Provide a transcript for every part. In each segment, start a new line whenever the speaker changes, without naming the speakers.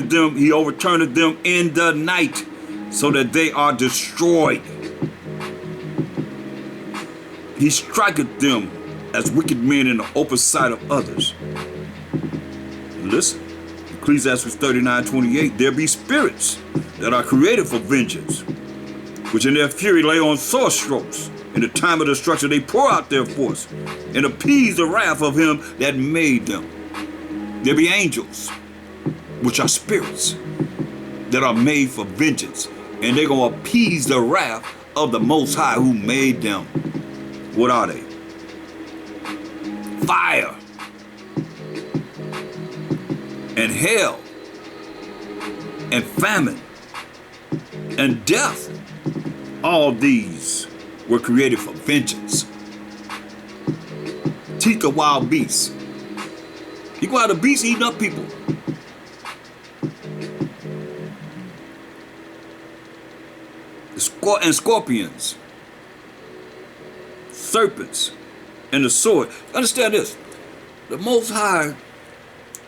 them, he overturneth them in the night, so that they are destroyed. He striketh them as wicked men in the open sight of others. Listen, Ecclesiastes 39:28, there be spirits that are created for vengeance, which in their fury lay on sore strokes. In the time of destruction they pour out their force, and appease the wrath of him that made them. There be angels, which are spirits, that are made for vengeance, and they're going to appease the wrath of the Most High who made them. What are they? Fire and hell and famine and death. All these were created for vengeance. Teeth of wild beasts. You go out the beasts eating up people. And scorpions, serpents, and the sword. Understand this. The Most High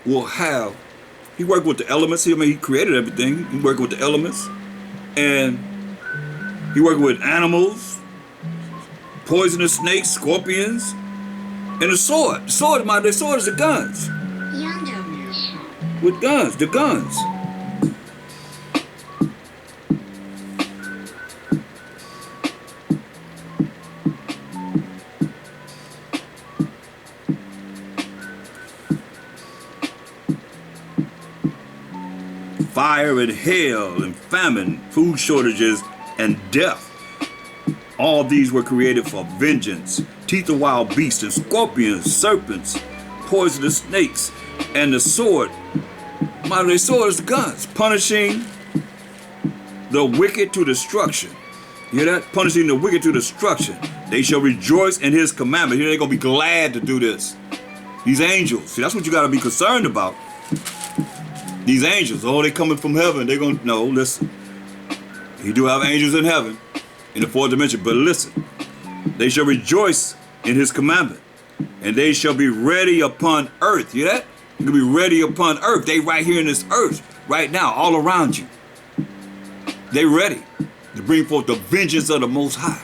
will have, he worked with the elements. He created everything. He worked with the elements. And he worked with animals, poisonous snakes, scorpions, and the sword. The sword is the guns. With guns, the guns. Fire and hail and famine, food shortages and death. All these were created for vengeance. Teeth of wild beasts and scorpions, serpents, poisonous snakes, and the sword. The sword is the guns, punishing the wicked to destruction. You hear that? Punishing the wicked to destruction. They shall rejoice in his commandment. They're going to be glad to do this. These angels, see, that's what you got to be concerned about. These angels, oh, they coming from heaven. They're going to, no, listen. You do have angels in heaven, in the fourth dimension, but listen. They shall rejoice in his commandment, and they shall be ready upon earth. You hear that? You can be ready upon earth. They right here in this earth, right now, all around you. They ready to bring forth the vengeance of the Most High.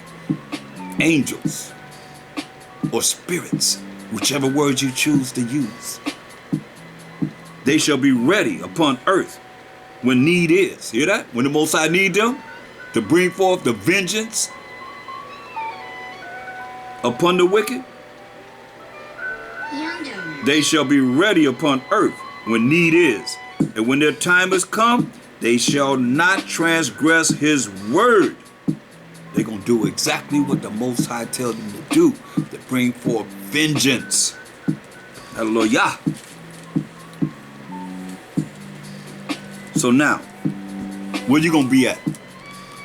Angels or spirits, whichever word you choose to use. They shall be ready upon earth when need is. Hear that? When the Most High need them to bring forth the vengeance upon the wicked. They shall be ready upon earth when need is. And when their time has come, they shall not transgress his word. They're going to do exactly what the Most High tells them to do, to bring forth vengeance. Hallelujah. So now, where you going to be at?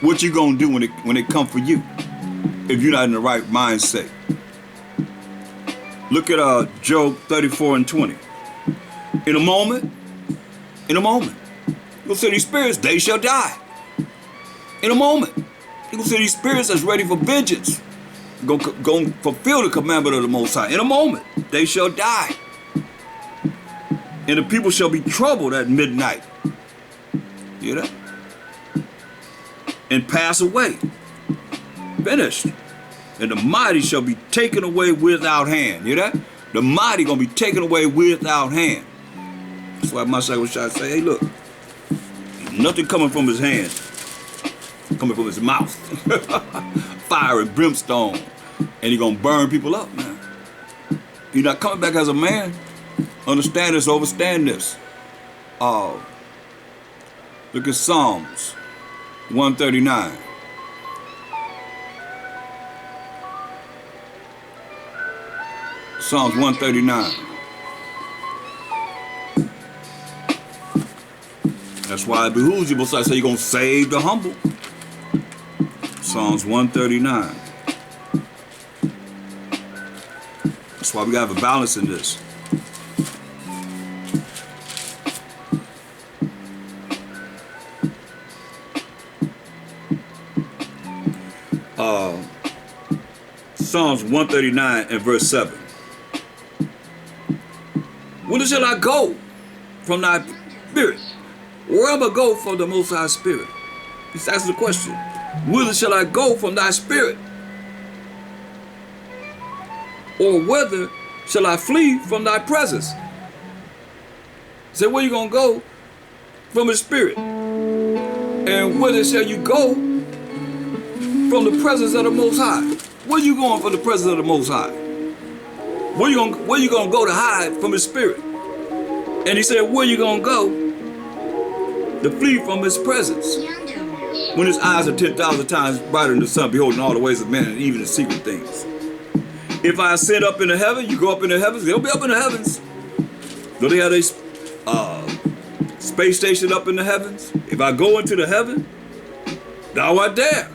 What you going to do when it come for you? If you're not in the right mindset. Look at Job 34:20. In a moment, you'll see these spirits, they shall die. In a moment, you'll see these spirits that's ready for vengeance. Go fulfill the commandment of the Most High. In a moment, they shall die. And the people shall be troubled at midnight. You hear that? And pass away. Finished. And the mighty shall be taken away without hand. You hear that? The mighty gonna be taken away without hand. That's why my second was trying to say, hey, look, nothing coming from his hand, coming from his mouth. Fire and brimstone. And he gonna burn people up, man. He's not coming back as a man. Understand this, overstand this. Look at Psalms 139. Psalms 139. That's why it behooves you, but I say you're going to save the humble. Psalms 139. That's why we got to have a balance in this. Psalms 139 and verse 7. Whither shall I go from thy spirit? Where am I go from the Most High Spirit? He's asking the question. Whither shall I go from thy spirit? Or whither shall I flee from thy presence? Say, where you going to go from his spirit? And whither shall you go from the presence of the Most High? Where you going from the presence of the Most High? Where you gonna go to hide from his spirit? And he said, where you gonna go to flee from his presence? When his eyes are 10,000 times brighter than the sun, beholding all the ways of men and even the secret things. If I ascend up into heaven, you go up in the heavens, they'll be up in the heavens. Do they have a space station up in the heavens? If I go into the heaven, thou art there.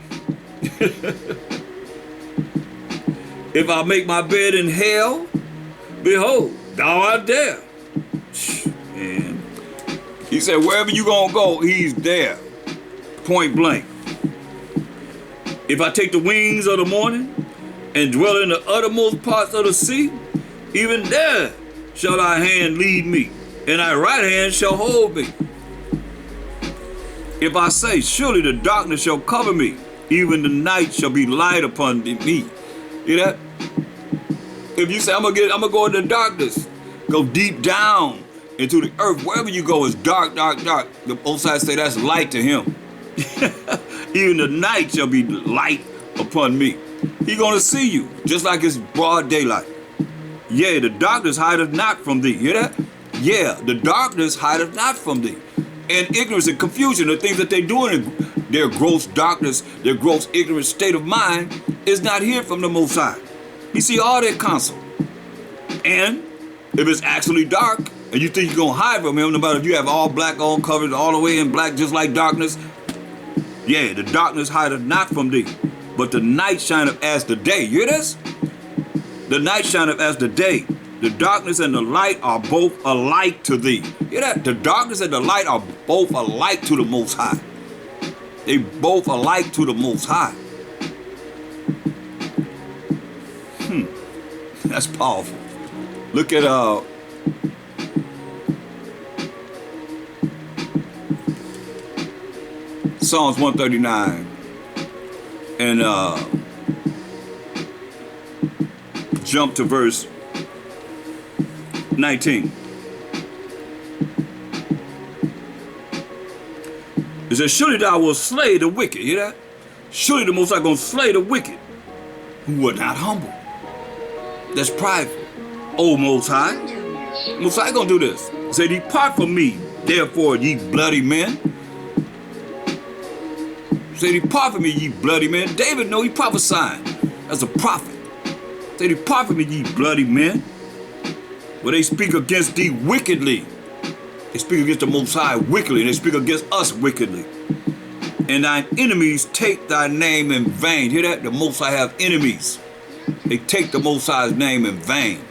If I make my bed in hell, behold, thou art there. And he said, wherever you gonna go, he's there. Point blank. If I take the wings of the morning and dwell in the uttermost parts of the sea, even there shall thy hand lead me, and thy right hand shall hold me. If I say, surely the darkness shall cover me, even the night shall be light upon me. Hear that? If you say, I'm gonna go into darkness, go deep down into the earth, wherever you go is dark, dark, dark. The Most High say that's light to him. Even the night shall be light upon me. He gonna see you, just like it's broad daylight. Yeah, the darkness hideth not from thee. Hear that? Yeah, the darkness hideth not from thee. And ignorance and confusion, the things that they do in their gross darkness, their gross ignorant state of mind, is not here from the Most High. You see all their counsel. And if it's actually dark, and you think you're gonna hide from him, no matter if you have all black on covered all the way in black, just like darkness, yeah, the darkness hideth not from thee, but the night shineth as the day. You hear this? The night shineth as the day. The darkness and the light are both alike to thee. Hear that? The darkness and the light are both alike to the Most High. They both alike to the Most High. That's powerful. Look at Psalms 139 and jump to verse 19. It says, surely thou wilt slay the wicked. Hear that? Surely the Most High gonna slay the wicked who were not humble. That's prideful. O Most High. Most High gonna do this. Say, depart from me, therefore, ye bloody men. Say, depart from me, ye bloody men. David know he prophesying as a prophet. Say, depart from me, ye bloody men. But they speak against thee wickedly. They speak against the Most High wickedly. They speak against us wickedly. And thine enemies take thy name in vain. Hear that? The Most High have enemies. They take the Most High's name in vain.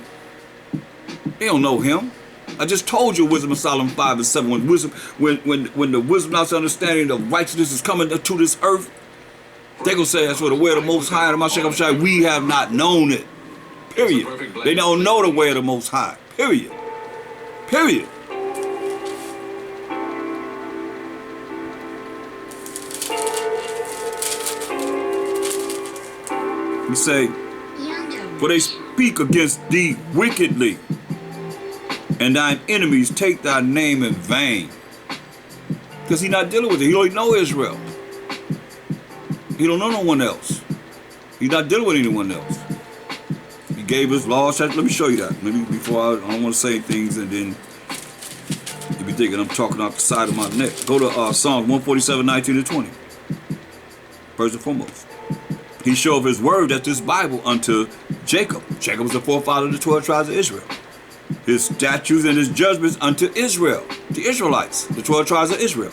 They don't know him. I just told you Wisdom of Solomon 5 and 7. When the wisdom, knowledge, understanding of righteousness is coming to this earth, they're going to say, that's what the way of the Most High, we have not known it. Period. They don't know the way of the Most High. Period. Period. He say, for they speak against thee wickedly, and thine enemies take thy name in vain. Because he's not dealing with it. He don't know Israel. He don't know no one else. He's not dealing with anyone else. He gave his laws. Let me show you that. Maybe before I don't want to say things and then you'll be thinking I'm talking off the side of my neck. Go to Psalms 147, 19 to 20. First and foremost. He showed his word, that's this Bible, unto Jacob. Jacob was the forefather of the 12 tribes of Israel. His statutes and his judgments unto Israel, the Israelites, the 12 tribes of Israel.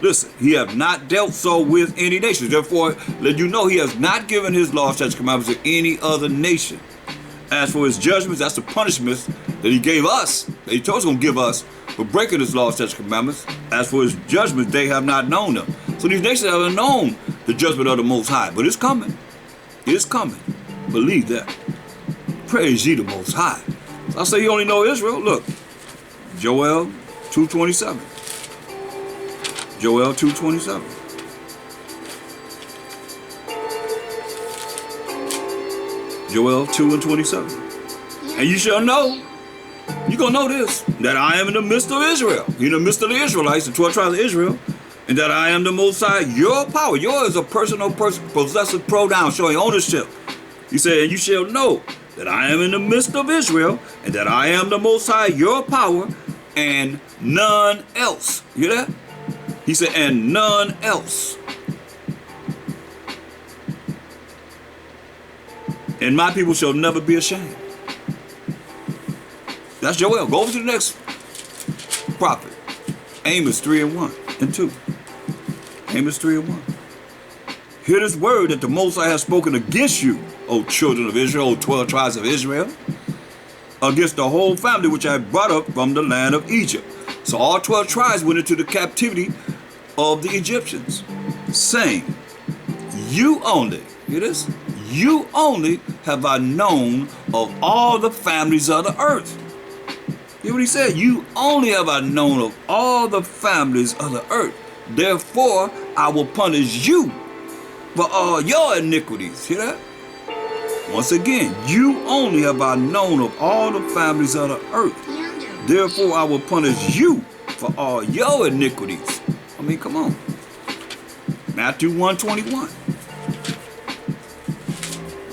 Listen, he have not dealt so with any nation. Therefore, let you know he has not given his laws, statutes, commandments to any other nation. As for his judgments, that's the punishments that he gave us, that he told us he was going to give us for breaking his laws, statutes, commandments. As for his judgments, they have not known them. So these nations haven't known the judgment of the Most High, but it's coming. It's coming. Believe that. Praise ye the Most High. So I say you only know Israel. Look, Joel 2:27. Joel 2:27. Joel 2:27. And you shall know, you're going to know this, that I am in the midst of Israel, in the midst of the Israelites, the 12 tribes of Israel, and that I am the Most High, your power. Your is a personal possessive pronoun showing ownership. He said, and you shall know that I am in the midst of Israel, and that I am the Most High, your power, and none else. You hear that? He said, and none else. And my people shall never be ashamed. That's Joel. Go over to the next prophet. Amos 3:1 and 2. Amos 3:1. Hear this word that the Most High has spoken against you, O children of Israel, O 12 tribes of Israel, against the whole family which I brought up from the land of Egypt. So all 12 tribes went into the captivity of the Egyptians, saying, you only, hear this? You only have I known of all the families of the earth. Hear what he said? You only have I known of all the families of the earth. Therefore, I will punish you for all your iniquities. Hear that? Once again, you only have I known of all the families of the earth. Therefore, I will punish you for all your iniquities. I mean, come on. Matthew 1:21.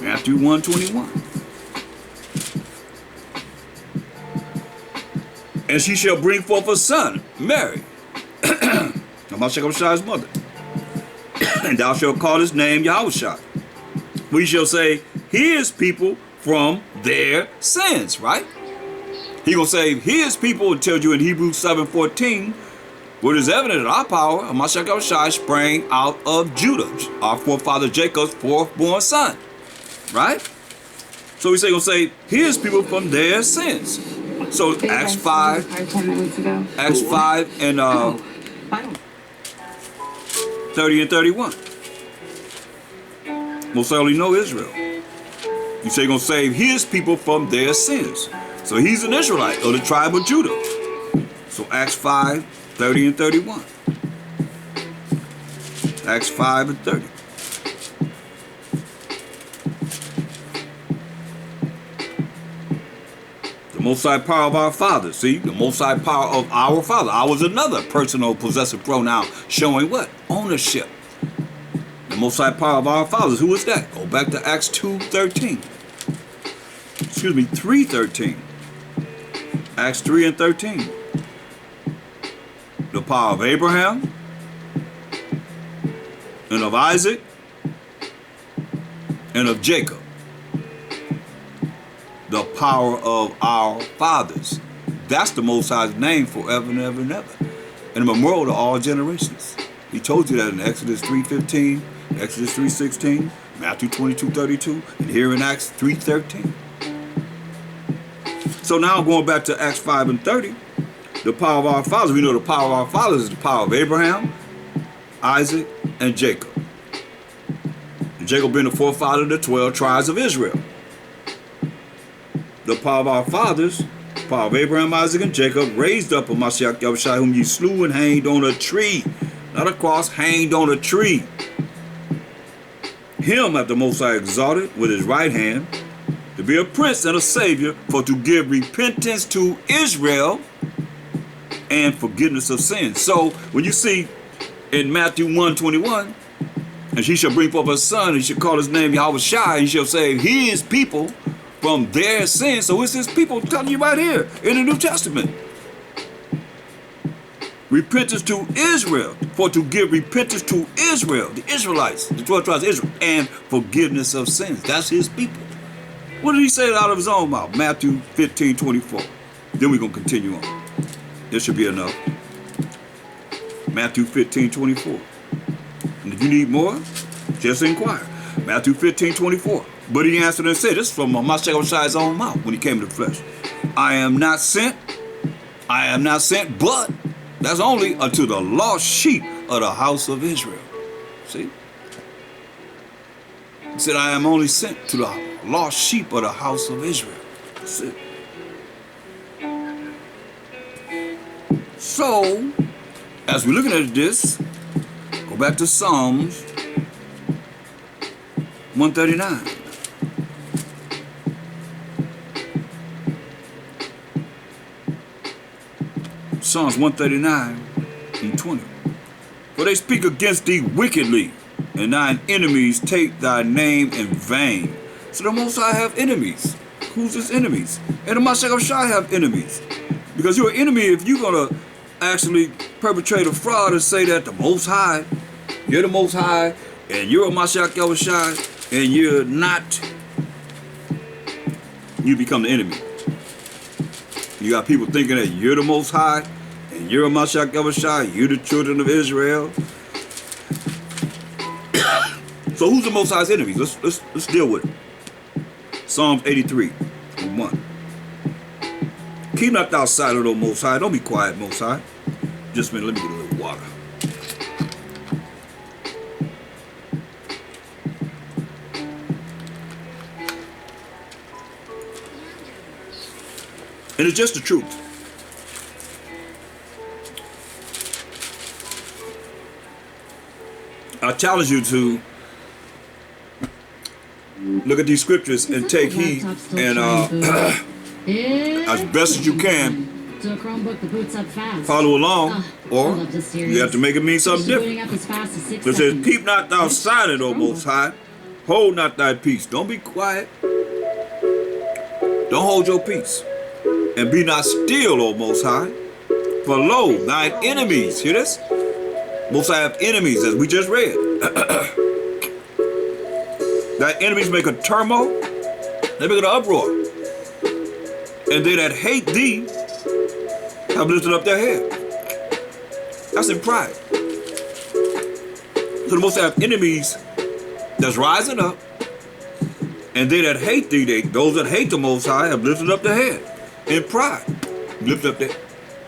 Matthew 1:21. And she shall bring forth a son, Mary, Shai's mother. And thou shalt call his name Yahushua. We shall say, his people from their sins, right? He gonna save his people and tell you in Hebrews 7:14, what is evident that our power, H.O.I, sprang out of Judah, our forefather Jacob's fourth-born son, right? So we say gonna say his people from their sins. So Acts 5, Acts 5 and 30 and 31. Most certainly know Israel. You say gonna save his people from their sins. So he's an Israelite of the tribe of Judah. So Acts 5, 30 and 31. Acts 5 and 30. The Most High power of our fathers. See, the Most High power of our father. I was another personal possessive pronoun showing what? Ownership. The Most High power of our fathers. Who is that? Go back to Acts 2:13. Excuse me, 3:13. Acts 3 and 13. The power of Abraham and of Isaac and of Jacob. The power of our fathers. That's the Most High's name forever and ever and ever. And a memorial to all generations. He told you that in Exodus 3:15, Exodus 3:16, Matthew 22:32, and here in Acts 3:13. So now going back to Acts 5 and 30, the power of our fathers. We know the power of our fathers is the power of Abraham, Isaac, and Jacob. And Jacob being the forefather of the 12 tribes of Israel. The power of our fathers, the power of Abraham, Isaac, and Jacob, raised up a Mashiach Yahushua, whom ye slew and hanged on a tree. Not a cross, hanged on a tree. Him hath the Most High exalted with his right hand, to be a prince and a savior, for to give repentance to Israel and forgiveness of sins. So when you see in Matthew 1:21, and she shall bring forth a son, and he shall call his name Yahushua, and he shall save his people from their sins. So it's his people telling you right here in the New Testament. Repentance to Israel, for to give repentance to Israel, the Israelites, the 12 tribes of Israel, and forgiveness of sins. That's his people. What did he say out of his own mouth? Matthew 15:24. Then we're going to continue on. This should be enough. Matthew 15:24. And if you need more, just inquire. Matthew 15:24. But he answered and said, this is from Mashiach's own mouth when he came to the flesh. I am not sent, but that's only unto the lost sheep of the house of Israel. See? He said, I am only sent to the lost sheep of the house of Israel. That's it. So, As we're looking at this, go back to Psalms 139. Psalms 139 and 20. For they speak against thee wickedly, and thine enemies take thy name in vain. So the Most High have enemies. Who's his enemies? And the Mashiach Shai have enemies. Because you're an enemy if you're going to actually perpetrate a fraud and say that the Most High, you're the Most High, and you're a Mashiach Yahushai, and you're not, you become the enemy. You got people thinking that you're the Most High, and you're a Mashiach Yahushai, you're the children of Israel. So who's the Most High's enemies? Let's deal with it. Psalms 83 and 1. Keep not thou silent, O Most High. Don't be quiet, Most High. Just a minute, let me get a little water. And it's just the truth. I challenge you to look at these scriptures and take heed and as best as you can follow along, or you have to make it mean something different. So it says, keep not thou silent, O Most High, hold not thy peace. Don't be quiet. Don't hold your peace. And be not still, O Most High, for lo, thine enemies, hear this? Most High have enemies, as we just read. Thy enemies make a turmoil, they make an uproar. And they that hate thee have lifted up their head. That's in pride. So the Most High have enemies that's rising up, and they that hate thee, those that hate the Most High, have lifted up their head in pride. Lift up their,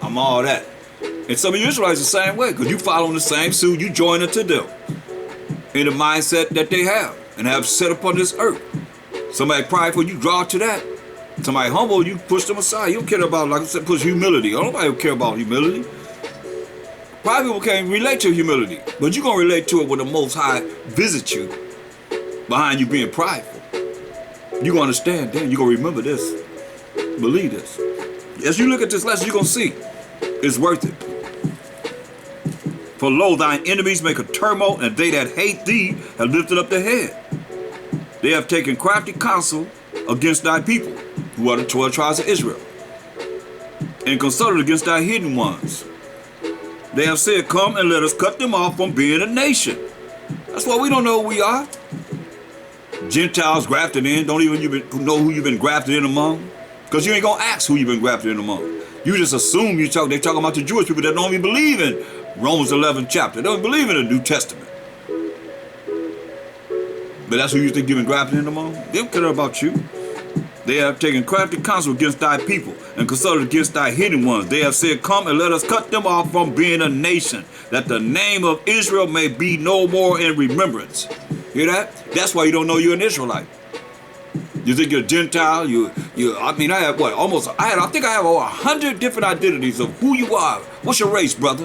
I'm all that. And some of you Israelites the same way, because you following the same suit, you join it to them in the mindset that they have and have set upon this earth. Somebody prideful, you draw to that. Somebody humble, you push them aside. You don't care about, like I said, push humility. Nobody care about humility. Pride people can't relate to humility, but you're going to relate to it when the Most High visits you behind you being prideful. You're going to understand then. You're going to remember this. Believe this. As you look at this lesson, you're going to see it's worth it. For lo, thine enemies make a turmoil, and they that hate thee have lifted up their head. They have taken crafty counsel against thy people, who are the 12 tribes of Israel, and consulted against thy hidden ones. They have said, come and let us cut them off from being a nation. That's why we don't know who we are. Gentiles grafted in, don't even know who you've been grafted in among, because you ain't going to ask who you've been grafted in among. You just assume they're talking about the Jewish people that don't even believe in Romans 11 chapter. They don't believe in the New Testament. But that's who you think you've been grafted in among? They don't care about you. They have taken crafty counsel against thy people and consulted against thy hidden ones. They have said, come and let us cut them off from being a nation, that the name of Israel may be no more in remembrance. Hear that? That's why you don't know you're an Israelite. You think you're a Gentile? I think I have over 100 different identities of who you are. What's your race, brother?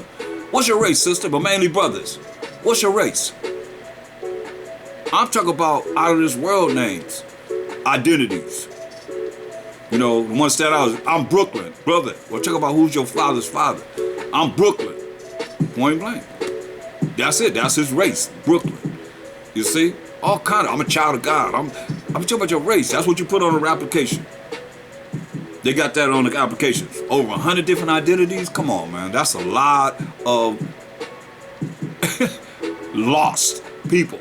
What's your race, sister? But mainly brothers. What's your race? I'm talking about out of this world names, identities. You know, the one that out is, I'm Brooklyn, brother. We're talking about who's your father's father. I'm Brooklyn, point blank. That's it. That's his race, Brooklyn. You see? All kind of, I'm a child of God. I'm talking about your race. That's what you put on the application. They got that on the applications. Over 100 different identities. Come on, man. That's a lot of lost people.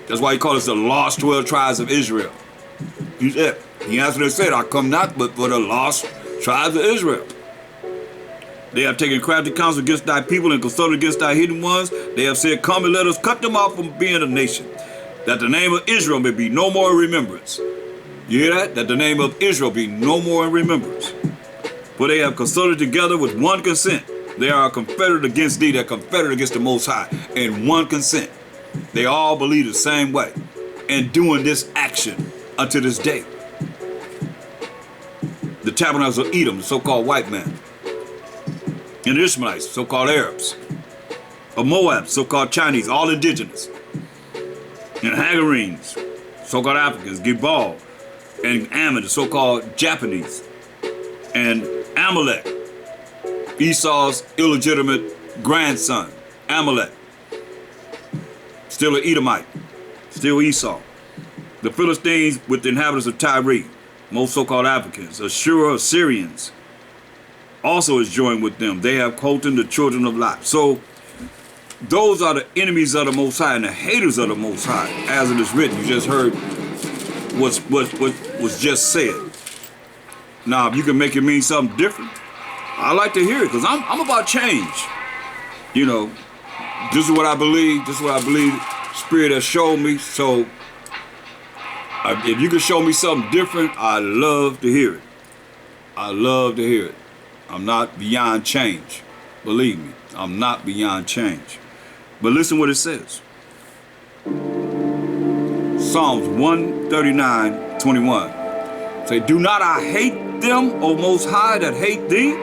That's why he called us the lost 12 tribes of Israel. He answered and said, I come not but for the lost tribes of Israel. They have taken crafty counsel against thy people and consulted against thy hidden ones. They have said, come and let us cut them off from being a nation, that the name of Israel may be no more in remembrance. You hear that? That the name of Israel be no more in remembrance. For they have consulted together with one consent. They are confederate against thee, they're confederate against the Most High, in one consent. They all believe the same way and doing this action unto this day. The tabernacles of Edom, the so-called white man. And the Ishmaelites, so-called Arabs. Of Moab, so-called Chinese, all indigenous. And Hagarenes, so-called Africans, Gebal, and Ammon, the so-called Japanese. And Amalek, Esau's illegitimate grandson, Amalek. Still an Edomite, still Esau. The Philistines with the inhabitants of Tyre, most so-called Africans. Ashur, Assyrians, also is joined with them. They have Chotan, the children of Lot. So those are the enemies of the Most High and the haters of the Most High, as it is written. You just heard what was just said. Now, if you can make it mean something different, I like to hear it, because I'm about change. You know, this is what I believe. This is what I believe Spirit has showed me. So if you can show me something different, I love to hear it. I love to hear it. I'm not beyond change. Believe me, I'm not beyond change. But listen what it says. Psalms 139:21. Say, do not I hate them, O Most High, that hate thee?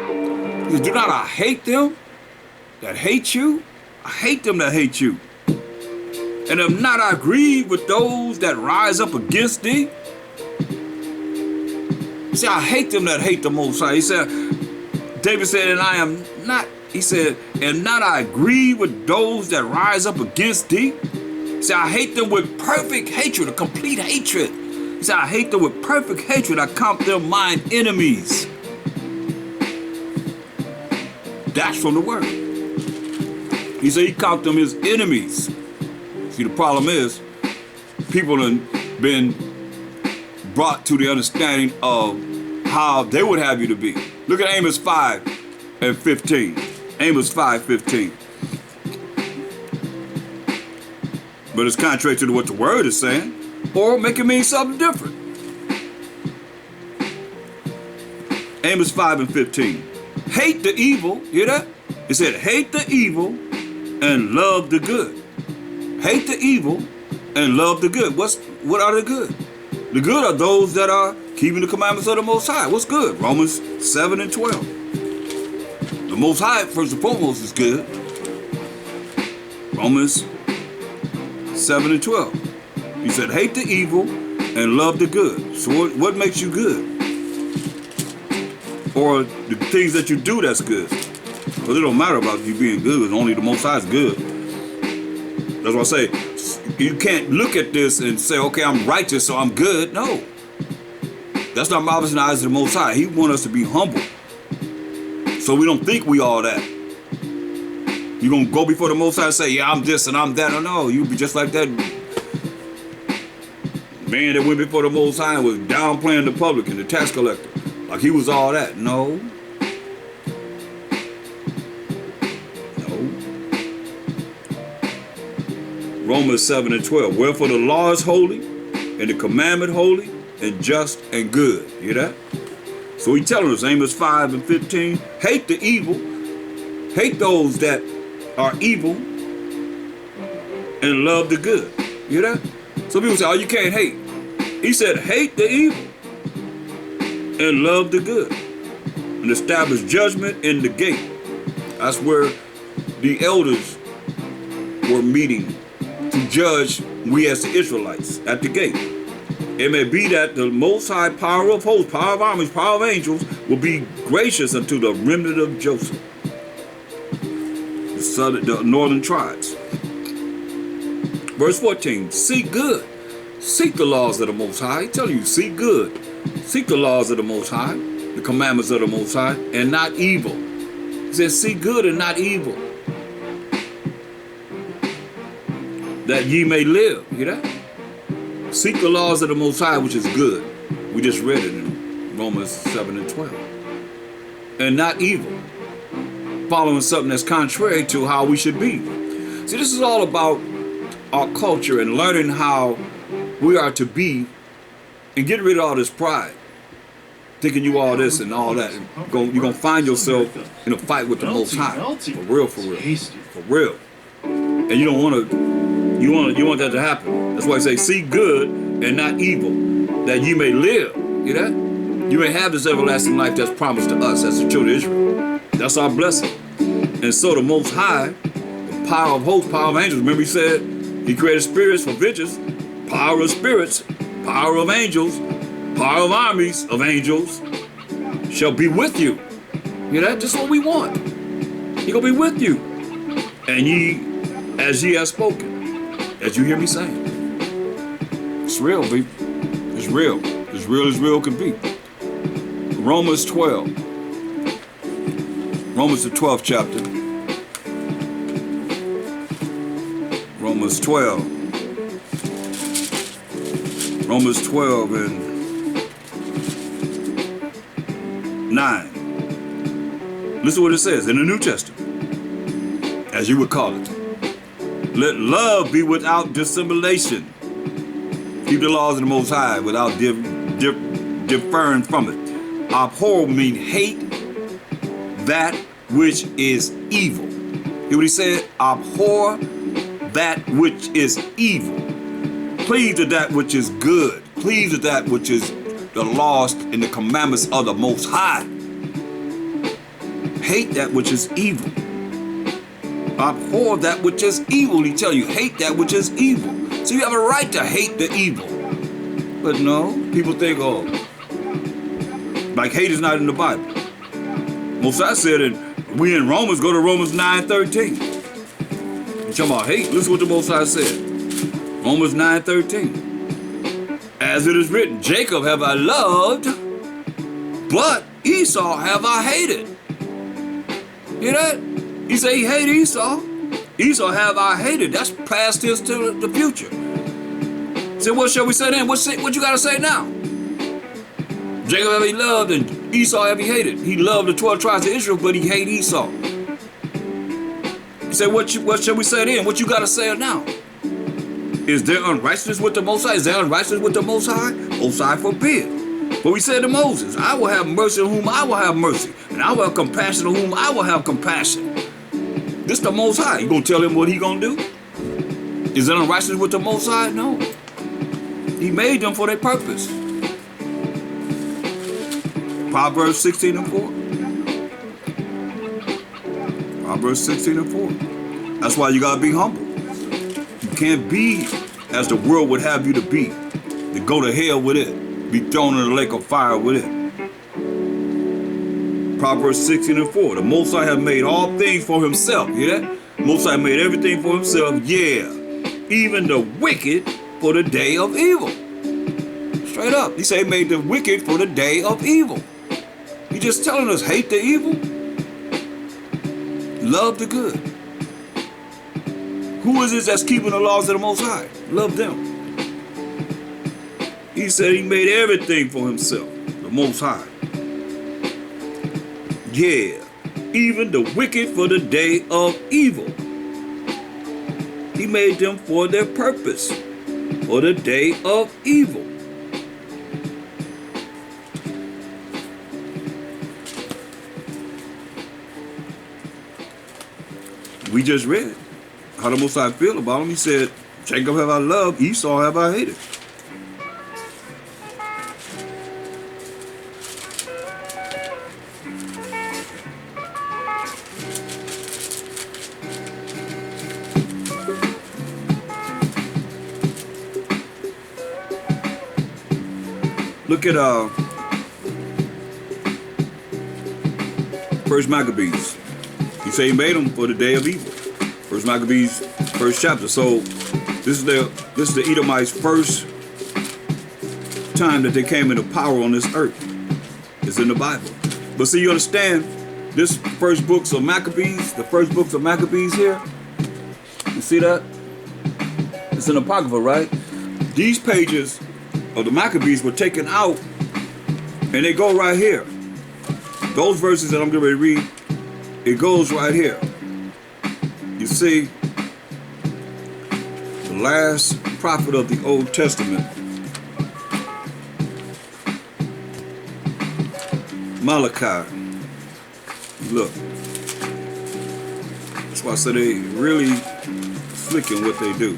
Do not I hate them that hate you? I hate them that hate you. And have not I grieved with those that rise up against thee? He said, I hate them that hate the Most High. He said, David said, and I am not, he said, and not I grieve with those that rise up against thee. He said, I hate them with perfect hatred, a complete hatred. He said, I hate them with perfect hatred. I count them mine enemies. That's from the word. He said he count them his enemies. See, the problem is, people have been brought to the understanding of how they would have you to be. Look at Amos 5:15. Amos 5:15. But it's contrary to what the word is saying, or make it mean something different. Amos 5:15. Hate the evil, hear that? It said, hate the evil and love the good. Hate the evil and love the good. What are the good? The good are those that are keeping the commandments of the Most High. What's good? Romans 7:12. The Most High, first and foremost, is good. Romans 7:12. He said, hate the evil and love the good. So what makes you good? Or the things that you do that's good. Because it don't matter about you being good. Only the Most High is good. That's why I say, you can't look at this and say, okay, I'm righteous, so I'm good. No. That's not marvelous in the eyes of the Most High. He wants us to be humble. So we don't think we all that. You're going to go before the Most High and say, yeah, I'm this and I'm that. No, you'll be just like that man that went before the Most High and was downplaying the publican, the tax collector. Like he was all that. No. Romans 7:12. Wherefore the law is holy, and the commandment holy, and just and good. Hear that? So he telling us, Amos 5:15, hate the evil, hate those that are evil, and love the good. Hear that? Some people say, oh, you can't hate. He said, hate the evil, and love the good, and establish judgment in the gate. That's where the elders were meeting to judge we as the Israelites at the gate. It may be that the Most High power of hosts, power of armies, power of angels will be gracious unto the remnant of Joseph, the northern tribes. Verse 14, seek good. Seek the laws of the Most High. I tell you, seek good. Seek the laws of the Most High, the commandments of the Most High, and not evil. He says, seek good and not evil, that ye may live. Hear that? Seek the laws of the Most High, which is good. We just read it in Romans 7:12. And not evil. Following something that's contrary to how we should be. See, this is all about our culture and learning how we are to be and get rid of all this pride. Thinking you all this and all that. You're going to find yourself in a fight with the Most High. For real, for real. For real. And you don't want to. You want that to happen. That's why I say, seek good and not evil, that you may live. Hear that? You may have this everlasting life that's promised to us as the children of Israel. That's our blessing. And so the Most High, the power of hosts, power of angels, remember he said he created spirits for vengeance, power of spirits, power of angels, power of armies of angels shall be with you. You know, that's just what we want. He gonna be with you. And ye, as ye have spoken, as you hear me saying. It's real, baby. It's real. As real as real can be. Romans 12. Romans the 12th chapter. Romans 12. Romans 12 and 9. Listen to what it says in the New Testament, as you would call it. Let love be without dissimulation. Keep the laws of the Most High without differing from it. Abhor mean hate that which is evil. Hear what he said? Abhor that which is evil. Cleave to that which is good. Cleave to that which is the laws and the commandments of the Most High. Hate that which is evil. Abhor that which is evil. He tell you, hate that which is evil. So you have a right to hate the evil. But no, people think, oh, like hate is not in the Bible. Mosiah said it. We in Romans, go to Romans 9:13. You talking about hate? Listen what the Mosiah said. Romans 9:13. As it is written, Jacob have I loved, but Esau have I hated. Hear that? He said he hated Esau. Esau have I hated. That's past tense to the future. So what shall we say then? What you got to say now? Jacob have he loved and Esau have he hated. He loved the 12 tribes of Israel, but he hated Esau. He said, what shall we say then? What you got to say now? Is there unrighteousness with the Most High? Is there unrighteousness with the Most High? Most High forbid. But we said to Moses, I will have mercy on whom I will have mercy, and I will have compassion on whom I will have compassion. This the Most High. You gonna tell him what he gonna do? Is there unrighteousness with the Most High? No. He made them for their purpose. Proverbs 16 and 4. Proverbs 16 and 4. That's why you gotta be humble. You can't be as the world would have you to be. To go to hell with it. Be thrown in the lake of fire with it. Proverbs 16 and 4. The Most High have made all things for himself. Hear that? Most High made everything for himself. Yeah. Even the wicked for the day of evil. Straight up. He said he made the wicked for the day of evil. He just telling us hate the evil. Love the good. Who is this that's keeping the laws of the Most High? Love them. He said he made everything for himself, the Most High. Yeah, even the wicked for the day of evil. He made them for their purpose, for the day of evil. We just read how the Most High feel about him. He said, Jacob have I loved, Esau have I hated. Look at First Maccabees. He said he made them for the day of evil. First Maccabees, first chapter. So this is the Edomites' first time that they came into power on this earth. It's in the Bible. But see, you understand, this first books of Maccabees, the first books of Maccabees here. You see that? It's an apocrypha, right? These pages of the Maccabees were taken out, and they go right here. Those verses that I'm going to read, it goes right here. You see, the last prophet of the Old Testament, Malachi. Look, that's why I said they really slick in what they do.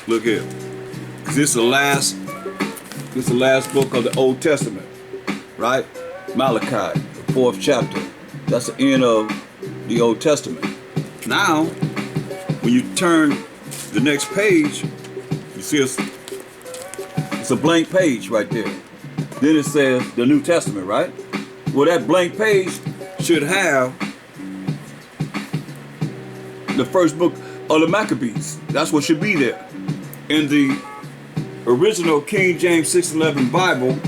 Look here. This is the last book of the Old Testament, right? Malachi, the 4th chapter. That's the end of the Old Testament. Now, when you turn the next page, you see it's a blank page right there. Then it says the New Testament, right? Well, that blank page should have the first book of the Maccabees. That's what should be there. In the original King James 611 Bible,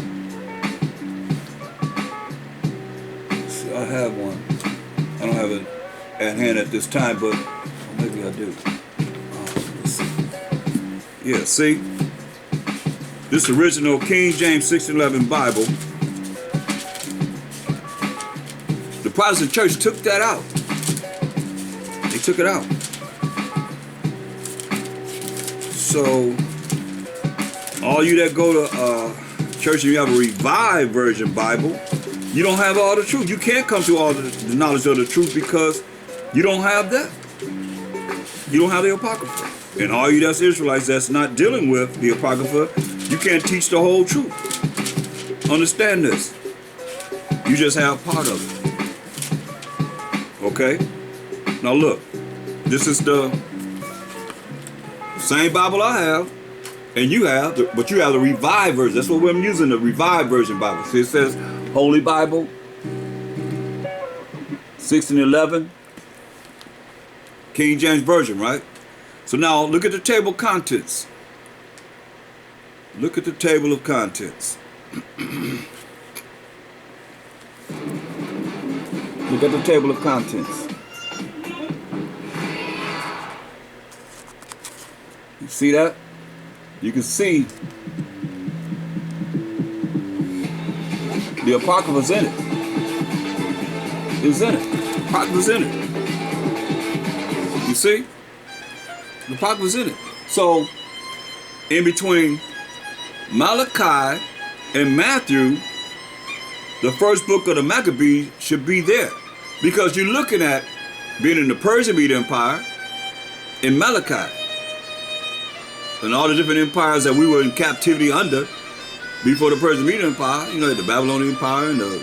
see, I have one. I don't have it at hand at this time, but maybe I do. Let's see. Yeah, see? This original King James 611 Bible, the Protestant church took that out. They took it out. So, all you that go to church and you have a revised version Bible, you don't have all the truth. You can't come to all the knowledge of the truth because you don't have that. You don't have the Apocrypha. And all you that's Israelites that's not dealing with the Apocrypha, you can't teach the whole truth. Understand this. You just have part of it. Okay? Now look, this is the same Bible I have, and you have, but you have the revised version. That's what I'm using, the revised version Bible. See, it says Holy Bible, 1611, King James Version, right? So now look at the table of contents. Look at the table of contents. Look at the table of contents. You see that? You can see the Apocrypha's in it. It's in it. Apocrypha's in it. You see? The Apocrypha's in it. So, in between Malachi and Matthew, the first book of the Maccabees should be there. Because you're looking at being in the Persian Media Empire in Malachi. And all the different empires that we were in captivity under before the Persian Media Empire, you know, the Babylonian Empire and the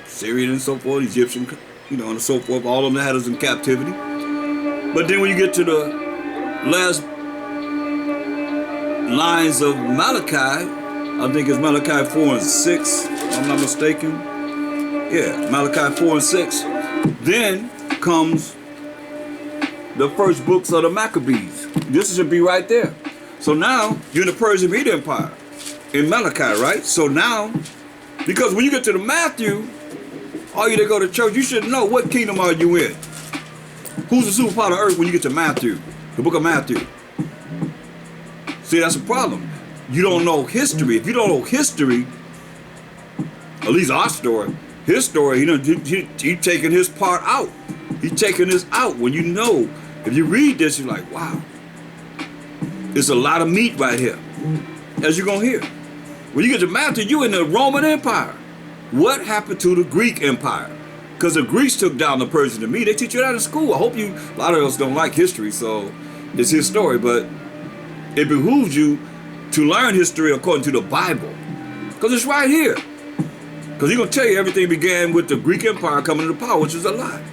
Syrian and so forth, Egyptian, you know, and so forth, all of them had us in captivity. But then when you get to the last lines of Malachi, I think it's Malachi 4 and 6, if I'm not mistaken. Yeah, Malachi 4 and 6. Then comes the first books of the Maccabees. This should be right there. So now, you're in the Persian Media Empire in Malachi, right? So now, because when you get to the Matthew, all you that go to church, you should know what kingdom are you in. Who's the superpower of earth when you get to Matthew, the book of Matthew? See, that's a problem. You don't know history. If you don't know history, at least our story, his story, he taking his part out. He's taking this out. When you know, if you read this, you're like, wow. It's a lot of meat right here, as you're going to hear. When you get to Matthew, you're in the Roman Empire. What happened to the Greek Empire? Because the Greeks took down the Persian and me. They teach you that in school. I hope you, a lot of us don't like history, so it's his story. But it behooves you to learn history according to the Bible. Because it's right here. Because he's going to tell you everything began with the Greek Empire coming to power, which is a lie.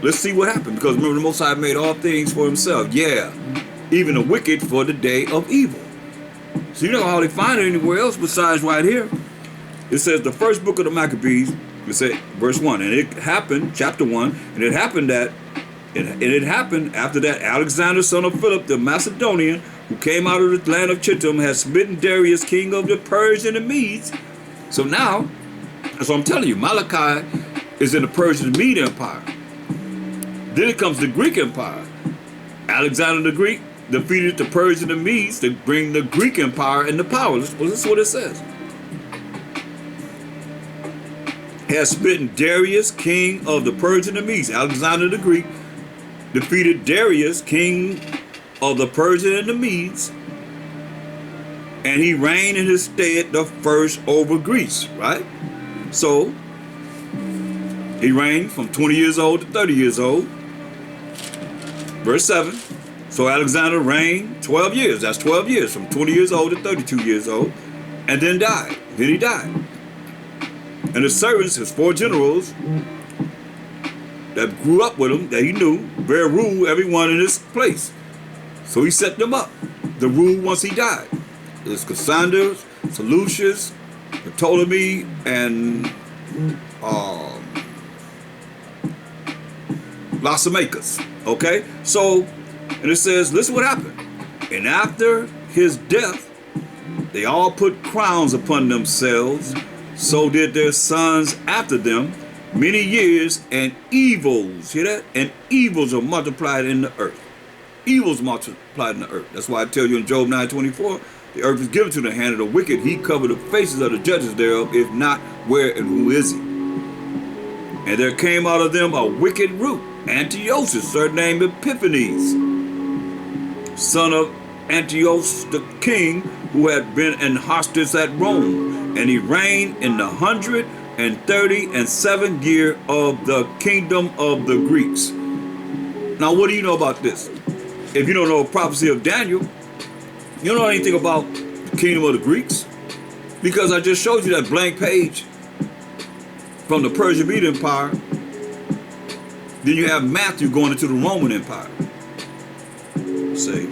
Let's see what happened. Because remember, the Most High made all things for himself. Yeah. Even the wicked for the day of evil. So you know how they find it anywhere else besides right here. It says the first book of the Maccabees, it said verse 1, and it happened, chapter 1, and it happened after that Alexander, son of Philip, the Macedonian, who came out of the land of Chittim, had smitten Darius, king of the Persian and Medes. So now, that's what I'm telling you, Malachi is in the Persian and Mede Empire. Then it comes the Greek Empire. Alexander the Greek defeated the Persian and Medes to bring the Greek Empire into power. This is what it says. Has smitten Darius, king of the Persian and Medes. Alexander the Greek defeated Darius, king of the Persian and the Medes, and he reigned in his stead the first over Greece, right? So, he reigned from 20 years old to 30 years old. Verse 7. So Alexander reigned 12 years. That's 12 years, from 20 years old to 32 years old, and then died. Then he died. And his servants, his 4 generals, that grew up with him, that he knew, bear rule everyone in this place. So he set them up. The rule once he died. It's Cassandra, Seleucus, Ptolemy, and Lysimachus. Okay? So, and it says, listen what happened. And after his death, they all put crowns upon themselves. So did their sons after them many years, and evils, hear that? And evils are multiplied in the earth. Evils multiplied in the earth. That's why I tell you in Job 9:24, the earth is given to the hand of the wicked. He covered the faces of the judges thereof. If not, where and who is he? And there came out of them a wicked root, Antiochus, surnamed Epiphanes, son of Antiochus the king, who had been an hostage at Rome. And he reigned in the 137th year of the kingdom of the Greeks. Now, what do you know about this? If you don't know a prophecy of Daniel, you don't know anything about the kingdom of the Greeks, because I just showed you that blank page from the Persian Medo Empire. Then you have Matthew going into the Roman Empire. See?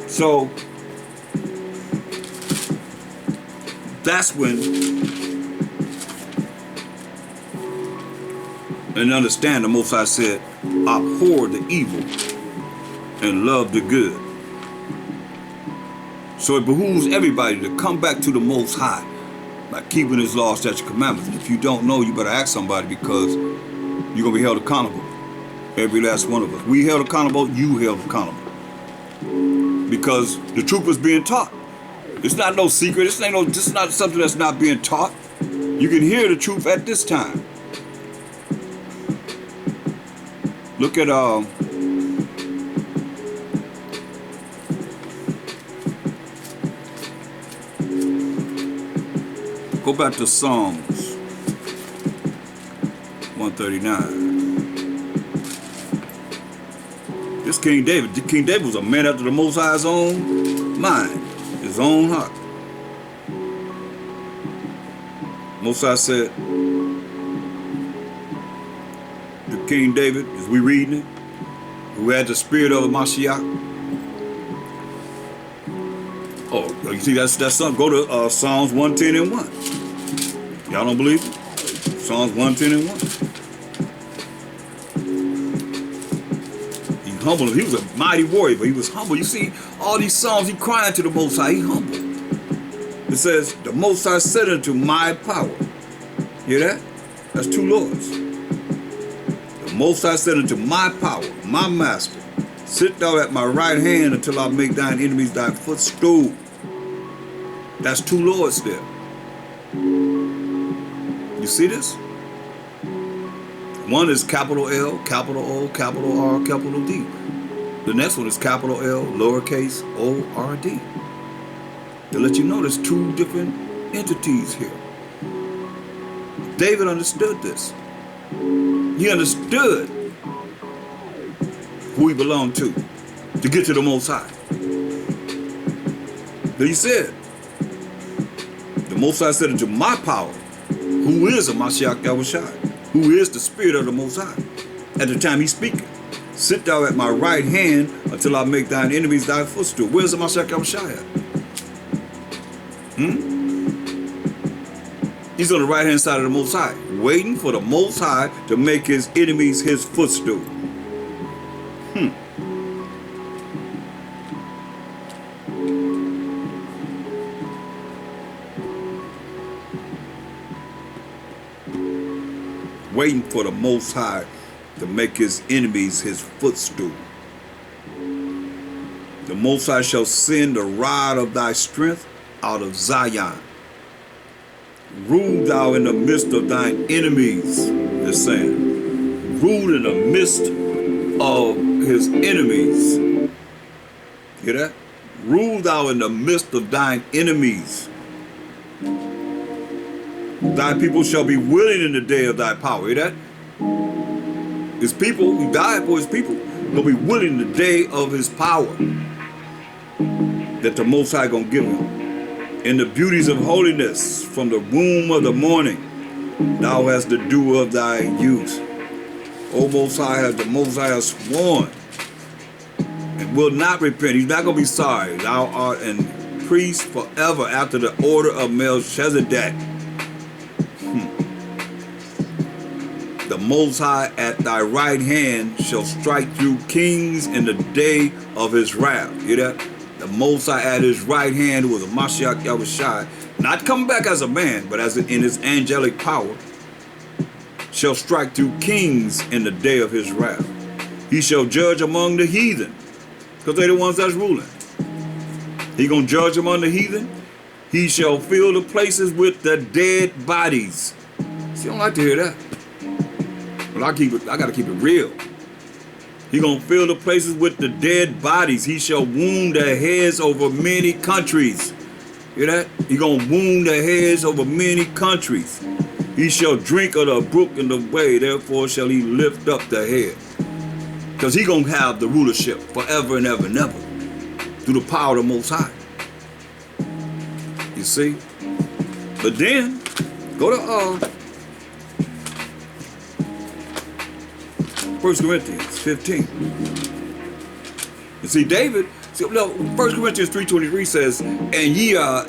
So that's when, and understand, the Most High said, abhor the evil and love the good. So it behooves everybody to come back to the Most High by keeping his laws, statutes, commandments. And if you don't know, you better ask somebody, because you're going to be held accountable. Every last one of us. We held accountable, you held accountable. Because the truth was being taught. It's not no secret. This is not something that's not being taught. You can hear the truth at this time. Look at go back to Psalms 139. This King David. King David was a man after the Most High's own mind, his own heart. Most High said, the King David, as we reading it, who had the spirit of Mashiach. Oh, you see that's something. Go to Psalms 110 and 1. Y'all don't believe it? Psalms 110 and 1. He humbled. He was a mighty warrior, but he was humble. You see, all these Psalms, he crying to the Most High. He humble. It says, the Most High said unto my power. Hear that? That's two lords. The Most High said unto my power, my master, sit thou at my right hand until I make thine enemies thy footstool. That's two lords there. You see this? One is capital L, capital O, capital R, capital D. The next one is capital L, lowercase o, r, d. To let you know there's two different entities here. David understood this. He understood who he belonged to get to the Most High. Then he said, the Most High said unto my power, who is a Mashiach Yahushua, who is the spirit of the Most High. At the time he's speaking, sit thou at my right hand until I make thine enemies thy footstool. Where's the Mashiach Yahushua at? He's on the right hand side of the Most High, waiting for the Most High to make his enemies his footstool. Waiting for the Most High to make his enemies his footstool. The Most High shall send the rod of thy strength out of Zion. Rule thou in the midst of thine enemies, it's saying. Rule in the midst of his enemies. Hear that? Rule thou in the midst of thine enemies. Thy people shall be willing in the day of thy power. Hear that? His people, he died for his people, will be willing in the day of his power that the Most High gonna give him. In the beauties of holiness, from the womb of the morning, thou hast the dew of thy youth. O Most High has the Most High has sworn and will not repent. He's not going to be sorry. Thou art an priest forever after the order of Melchizedek. The Most High at thy right hand shall strike through kings in the day of his wrath. Hear that? The Most High at his right hand, who was a Mashiach Yahushua, not coming back as a man, but as in his angelic power, shall strike through kings in the day of his wrath. He shall judge among the heathen, because they're the ones that's ruling. He gonna judge among the heathen. He shall fill the places with the dead bodies. See, I don't like to hear that. But I gotta keep it real. He gonna fill the places with the dead bodies. He shall wound the heads over many countries. Hear that? He gonna wound the heads over many countries. He shall drink of the brook in the way, therefore shall he lift up the head. Because he gonna have the rulership forever and ever and ever through the power of the Most High. You see? But then, go to 1 Corinthians 15. You see, David, 1 Corinthians 3:23 says, and ye are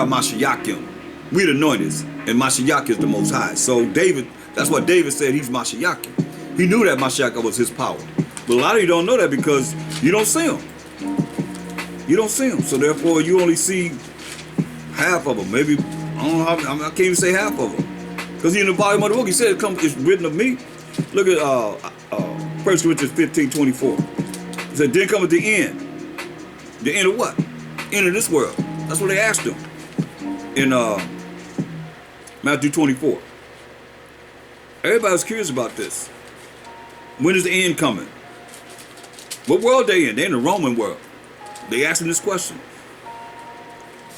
Mashiachim. We the anointed, and Mashiach is the Most High. So David, that's what David said, he's Mashiachim. He knew that Mashiach was his power. But a lot of you don't know that because you don't see him. You don't see him. So therefore, you only see half of them. Maybe, I don't know how, I can't even say half of them. Because in the volume of the book, he said, it's written of me. Look at 1 Corinthians 15:24. He said, then come at the end. The end of what? End of this world. That's what they asked him in Matthew 24. Everybody's curious about this. When is the end coming? What world they in? They're in the Roman world. They asked him this question.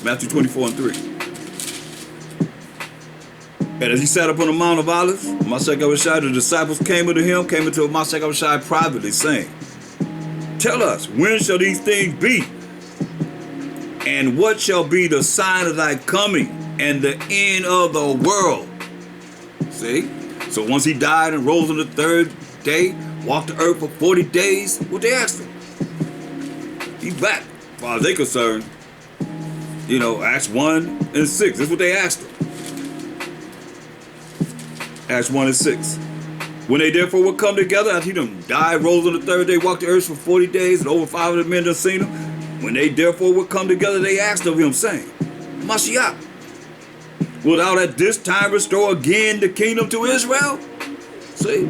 Matthew 24:3. And as he sat upon the Mount of Olives, Mashiach Yahushua, the disciples came unto him, came into Mashiach Yahushua privately, saying, tell us, when shall these things be? And what shall be the sign of thy coming and the end of the world? See? So once he died and rose on the third day, walked the earth for 40 days, what they asked him? He's back. As far as they concerned, you know, Acts 1 and 6. That's what they asked him. Acts 1 and 6. When they therefore would come together, after he done died, rose on the third day, walked the earth for 40 days, and over 500 men done seen him. When they therefore would come together, they asked of him, saying, Mashiach, wilt thou at this time restore again the kingdom to Israel? See?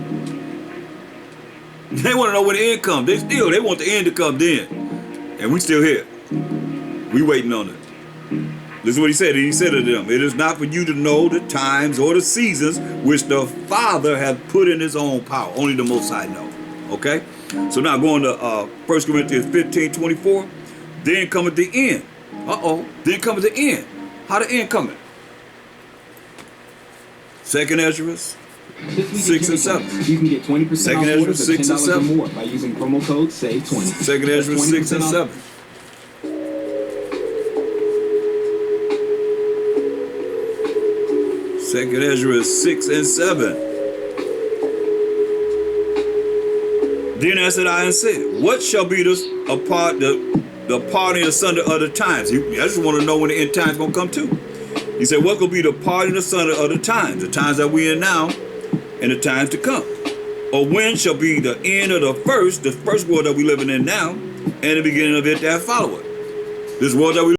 They want to know when the end comes. They want the end to come then. And we still here. We waiting on it. This is what he said. He said to them, it is not for you to know the times or the seasons which the Father hath put in his own power. Only the Most High know. Okay? So now going to 1 Corinthians 15:24. Then cometh the end. Then cometh the end. How the end coming? 2nd Ezra 6 and 7.
You can get 20% off orders of $10 or more by using promo code SAVE20.
2nd Ezra 6 and 7. Second Ezra 6 and 7. Then answered I and said, what shall be the parting asunder of the times? I just want to know when the end times going to come too. He said, what will be the parting asunder of the times that we in now and the times to come? Or when shall be the end of the first world that we living in now, and the beginning of it that followeth? This world that we